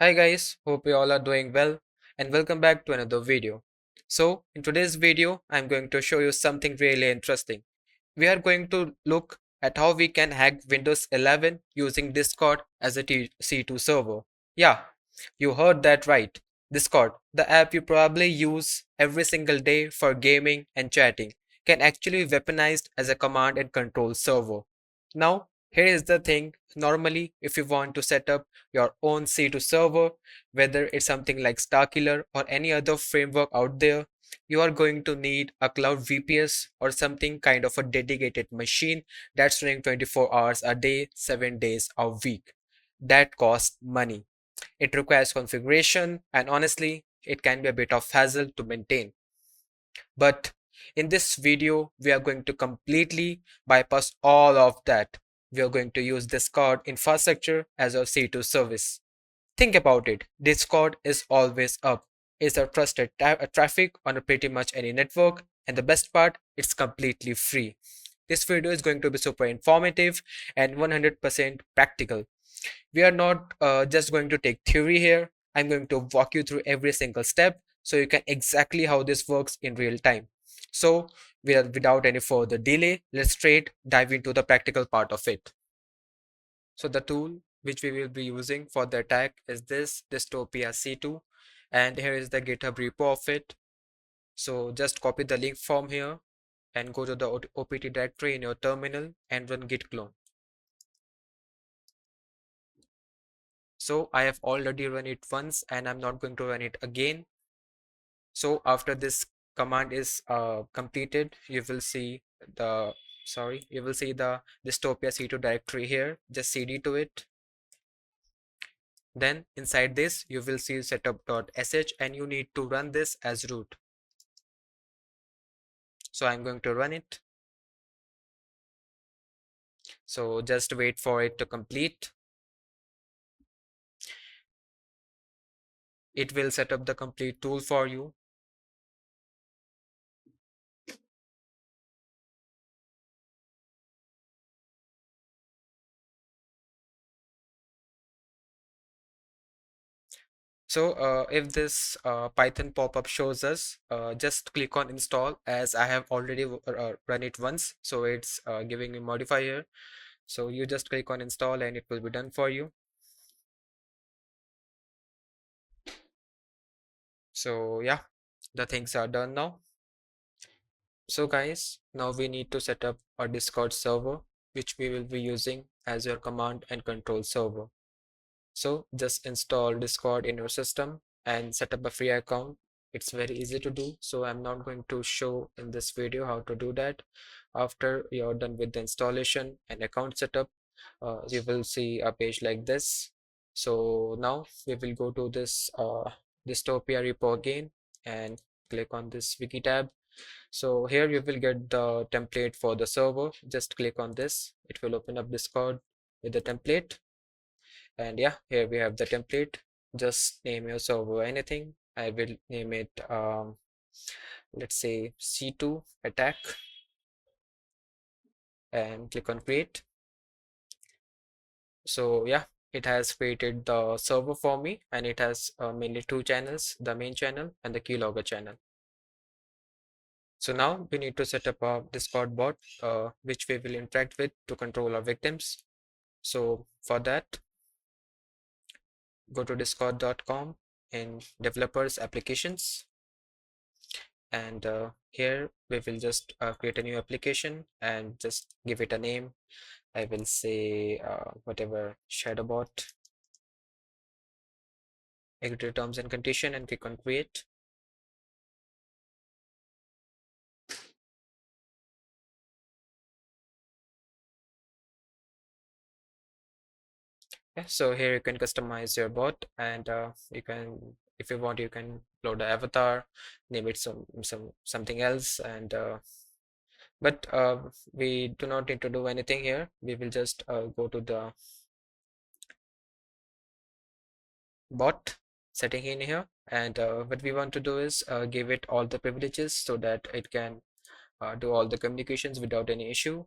Hi guys, hope you all are doing well and welcome back to another video. So in today's video, I'm going to show you something really interesting. We are going to look at how we can hack Windows 11 using Discord as a C2 server. Yeah, you heard that right. Discord, the app you probably use every single day for gaming and chatting, can actually be weaponized as a command and control server. Now, here is the thing. Normally, if you want to set up your own C2 server, whether it's something like Starkiller or any other framework out there, you are going to need a cloud VPS or something kind of a dedicated machine that's running 24 hours a day, 7 days a week. That costs money. It requires configuration, and honestly, it can be a bit of hassle to maintain. But in this video, we are going to completely bypass all of that. We are going to use Discord infrastructure as our C2 service. Think about it. Discord is always up. It's a trusted traffic on pretty much any network, and the best part, it's completely free. This video is going to be super informative and 100% practical. We are not just going to take theory here. I'm going to walk you through every single step so you can exactly how this works in real time. So, without any further delay, let's straight dive into the practical part of it. So the tool which we will be using for the attack is this Dystopia C2, and here is the GitHub repo of it. So just copy the link from here and go to the OPT directory in your terminal and run git clone. So I have already run it once and I'm not going to run it again. So after this command is completed, you will see the Dystopia C2 directory here. Just cd to it. Then inside this, you will see setup.sh and you need to run this as root. So I'm going to run it. So just wait for it to complete. It will set up the complete tool for you. So if this Python pop-up shows us, just click on install as I have already run it once. So it's giving me modifier. So you just click on install and it will be done for you. So yeah, the things are done now. So guys, now we need to set up a Discord server, which we will be using as your command and control server. So just install Discord in your system and set up a free account. It's very easy to do, so I'm not going to show in this video how to do that. After you're done with the installation and account setup, you will see a page like this. So now we will go to this Dystopia repo again and click on this wiki tab. So here you will get the template for the server. Just click on this. It will open up Discord with the template. And yeah, here we have the template. Just name your server anything. I will name it, let's say C2 attack, and click on create. So yeah, it has created the server for me, and it has mainly two channels, the main channel and the keylogger channel. So now we need to set up a Discord bot, which we will interact with to control our victims. So for that, go to discord.com in developers applications, and here we will just create a new application and just give it a name. I will say whatever, shadowbot, agree to terms and condition, and click on create. Yeah, so here you can customize your bot, and you can, if you want, you can load the avatar, name it something else, and but we do not need to do anything here. We will just go to the bot setting in here, and what we want to do is give it all the privileges so that it can do all the communications without any issue.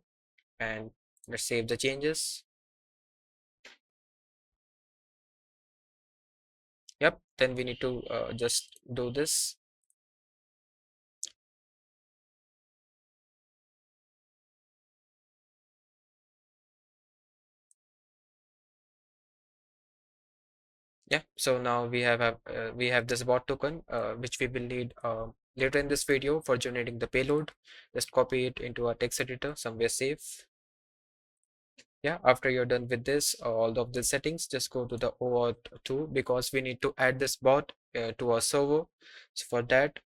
And Let's save the changes. Yep, then we need to just do this. Yeah, so now we have this bot token which we will need later in this video for generating the payload. Just copy it into a text editor somewhere safe. Yeah, after you're done with this, all of the settings, just go to the OAuth 2 because we need to add this bot to our server. So for that,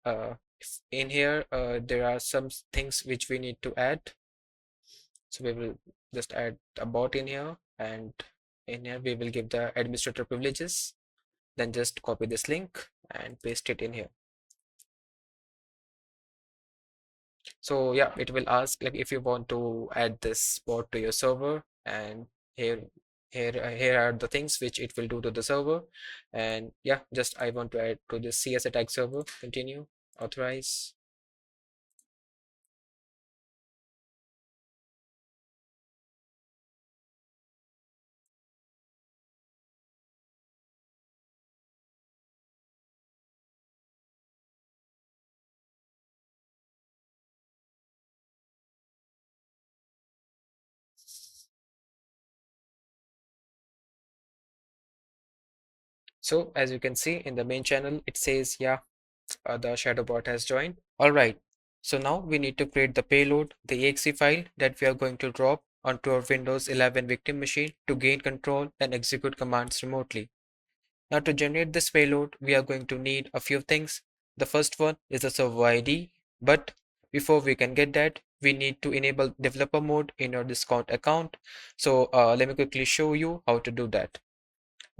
in here, there are some things which we need to add. So we will just add a bot in here, and in here we will give the administrator privileges. Then just copy this link and paste it in here. So yeah, it will ask like if you want to add this bot to your server, and here here are the things which it will do to the server. And yeah, just I want to add to this CS attack server. Continue, authorize. So as you can see in the main channel, it says yeah, the shadow bot has joined. All right. So now we need to create the payload, the exe file that we are going to drop onto our Windows 11 victim machine to gain control and execute commands remotely. Now to generate this payload, we are going to need a few things. The first one is the server ID, but before we can get that, we need to enable developer mode in our Discord account. So let me quickly show you how to do that.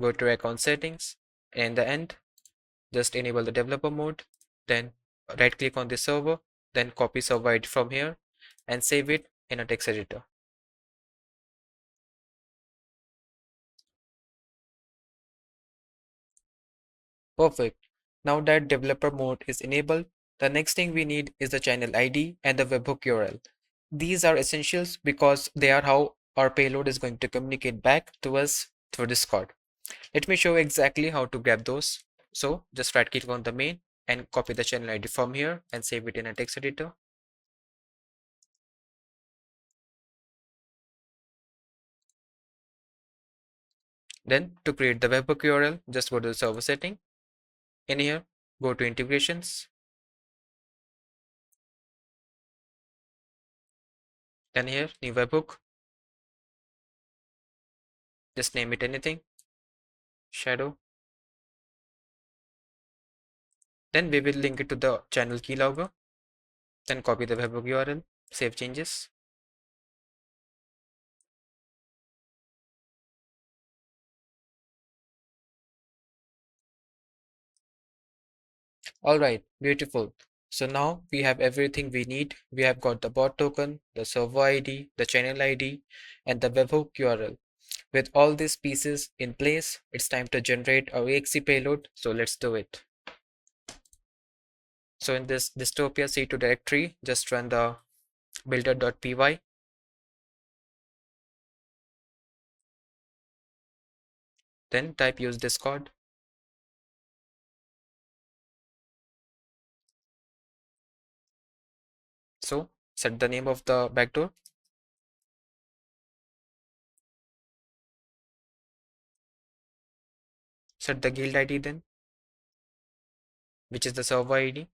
Go to account settings, and in the end, just enable the developer mode, then right click on the server, then copy server ID from here and save it in a text editor. Perfect. Now that developer mode is enabled, the next thing we need is the channel ID and the webhook URL. These are essentials because they are how our payload is going to communicate back to us through Discord. Let me show you exactly how to grab those. So just right click on the main and copy the channel ID from here and save it in a text editor. Then to create the webhook URL, just go to the server setting. In here, go to integrations. Then here, new webhook. Just name it anything. Shadow. Then we will link it to the channel keylogger. Then copy the webhook URL. Save changes. All right, beautiful. So now we have everything we need. We have got the bot token, the server ID, the channel ID, and the webhook URL. With all these pieces in place, it's time to generate our exe payload. So let's do it. So in this dystopia C2 directory, just run the builder.py. Then type use Discord. So set the name of the backdoor. Set the guild ID then, which is the server ID.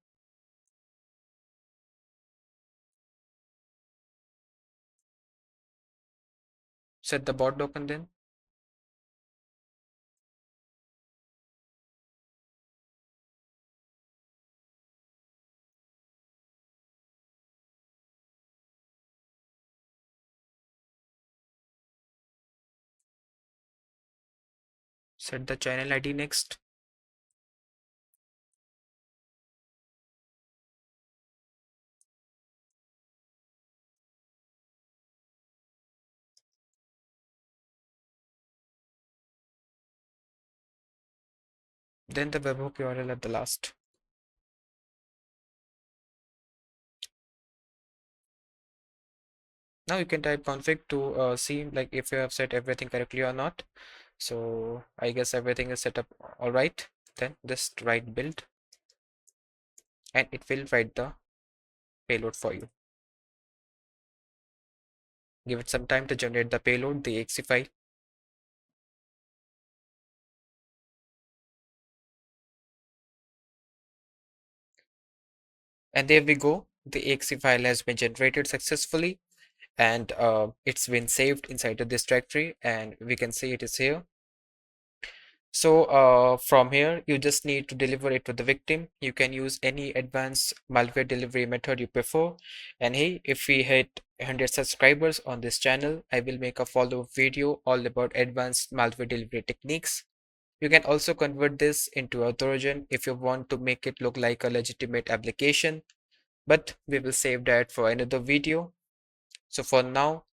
Set the bot token then. Set the channel ID next. Then the webhook URL at the last. Now you can type config to see like if you have set everything correctly or not. So I guess everything is set up all right. Then just write build and it will write the payload for you. Give it some time to generate the payload, the exe file. And there we go. The exe file has been generated successfully and it's been saved inside of this directory and we can see it is here. So from here, you just need to deliver it to the victim. You can use any advanced malware delivery method you prefer. And hey, if we hit 100 subscribers on this channel, I will make a follow-up video all about advanced malware delivery techniques. You can also convert this into a Trojan if you want to make it look like a legitimate application, but we will save that for another video. So for now,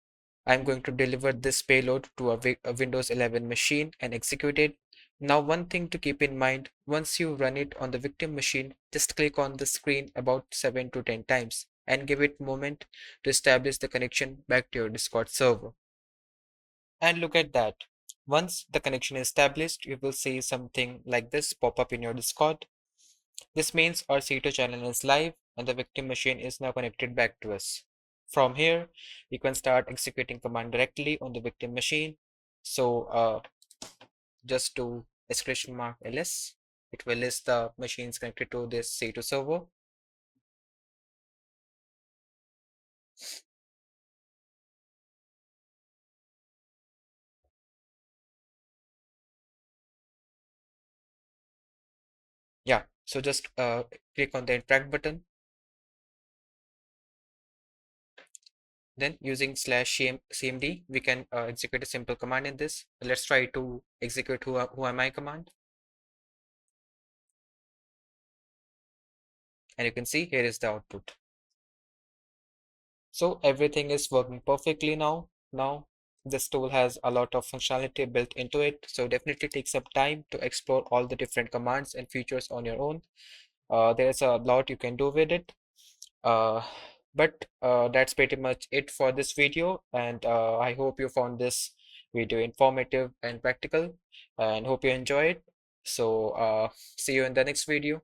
I'm going to deliver this payload to a Windows 11 machine and execute it. Now, one thing to keep in mind, once you run it on the victim machine, just click on the screen about 7 to 10 times and give it a moment to establish the connection back to your Discord server. And look at that. Once the connection is established, you will see something like this pop up in your Discord. This means our C2 channel is live and the victim machine is now connected back to us. From here, you can start executing command directly on the victim machine. So just do !ls, it will list the machines connected to this C2 server. Yeah, so just click on the interact button. Then using /cmd, we can execute a simple command in this. Let's try to execute whoami command. And you can see here is the output. So everything is working perfectly now. Now this tool has a lot of functionality built into it. So definitely take some time to explore all the different commands and features on your own. There's a lot you can do with it. Uh, but that's pretty much it for this video. And I hope you found this video informative and practical and hope you enjoy it. So see you in the next video.